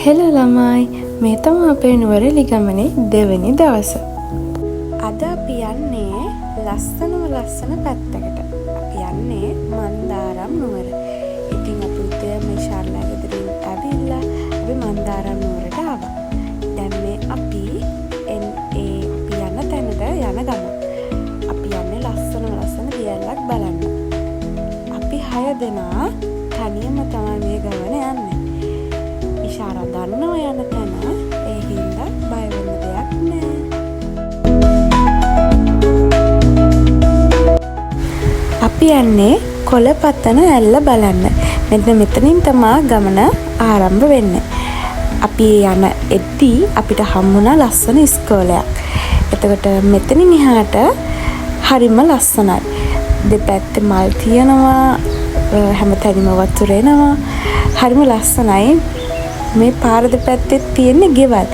Hello ළමයි, මේ තමයි අපේ නුවරඑළිය ගමනේ දෙවෙනි දවස. අද අපි යන්නේ ලස්සන පැත්තකට. අපි යන්නේ මන්දාරම් නුවර. ඉතින් අපි උදේ මේ ශාර්ලා ගෙදරින් ඇවිල්ලා අපි මන්දාරම් නුවරට ආවා. දැන් මේ අපි යන තැනට යන ගමන. අපි යන්නේ ලස්සන දියැලක් බලන්න. අපි 6 දෙනා තනියම තමයි මේ ගමන යන්නේ. ඉෂාරා දන්නවා යන තැන, ඒ හින්දා බය වෙන්න දෙයක් නෑ. අපි යන්නේ කොළපතන ඇල්ල බලන්න. මෙතනින් තමයි ගමන ආරම්භ වෙන්නේ. අපි යන එද්දී අපිට හම්බුණා ලස්සන ඉස්කෝලයක්. එතකොට මෙතනින් එහාට හරිම ලස්සනයි. දෙපැත්තේ මල් තියෙනවා, හැමතැනම වතුර එනවා. හරිම ලස්සනයි. මේ පාර දෙපැත්තේ තියෙන ගෙවල්.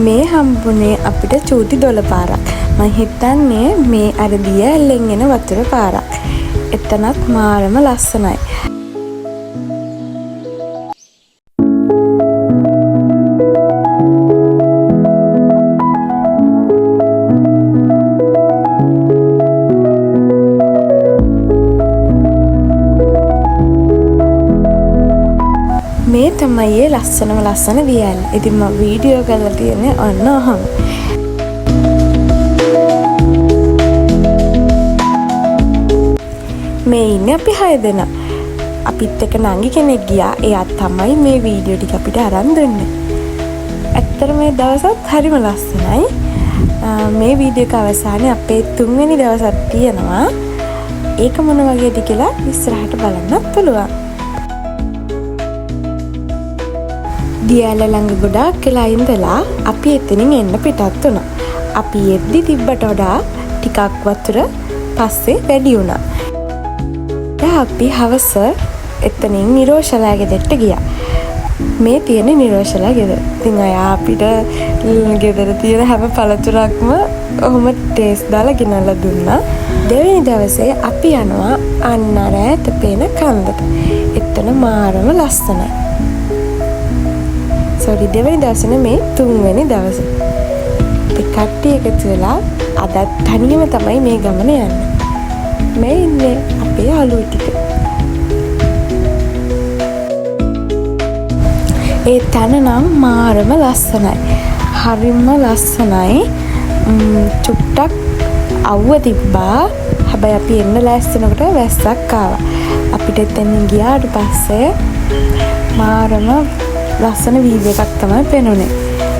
මේ හම්බුනේ අපිට චූටි දොළ පාරක්. මම හිතන්නේ මේ අර දියැලෙන් එන වතුර පාරක්. එතනත් මාරම ලස්සනයි. මේ තමයි ලස්සන වියැල. ඉතින් මම වීඩියෝ කරලා තියන්නේ ඔන්න ඔහම. මේ ඉන්නේ අපි 6 දෙනා. අපිත් එක්ක නංගි කෙනෙක් ගියා. එයා තමයි මේ වීඩියෝ ටික අපිට අරන් දුන්නේ. ඇත්තටම මේ දවසත් හරිම ලස්සනයි. මේ වීඩියෝ එක අවසානයේ අපේ 3 වෙනි දවසක් තියෙනවා. ඒක මොන වගේද කියලා ඉස්සරහට බලන්නත් පුළුවන්. දියැල ළඟ ගොඩාක් වෙලා ඉඳලා අපි එතනින් එන්න පිටත් වුණා. අපි එද්දි තිබ්බට වඩා ටිකක් වතුර පස්සේ වැඩි වුණා. දැන් අපි හවස එතනින් නිරෝෂලා ගෙදරට ගියා. මේ තියෙන නිරෝෂලා ගෙදර. ඉතින් අයා අපිට ගෙදර තියෙන හැම පළතුරක්ම ඔහොම ටේස්ට් දාලා ගෙනල්ලා දුන්නා. දෙවෙනි දවසේ අපි යනවා අන්න අර ඈත පේන කන්දට. එතන මාරම ලස්සනයි. දෙවෙනි දවසේ මේ 3 වෙනි දවසේ. අපි කට්ටිය එකතු වෙලා අද තනියම තමයි මේ ගමන යන්නේ. මේ ඉන්නේ අපේ යාළුවෝ ටික. ඒ තැන නම් මාරම ලස්සනයි. හරිම ලස්සනයි. චුට්ටක් අවුව තිබ්බා. හැබැයි අපි එන්න ලෑස්තිනකොට වැස්සක් ආවා. අපිට එතනින් ගියාට පස්සේ මාරම ලස්සන වීව් එකක් තමයි පෙනුනේ.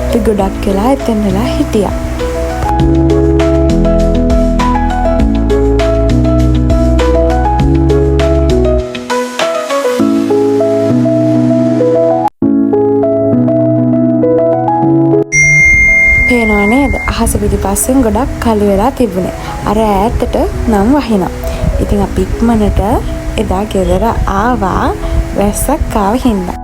අපි ගොඩක් වෙලා එතන වෙලා හිටියා. පේනවා නේද? අහස පිටිපස්සෙන් ගොඩක් කළු වෙලා තිබුණේ. අර ඈතට නම් වහිනා. ඉතින් අපි ඉක්මනට එදා ගෙදර ආවා වැස්සක් ආව හින්දා.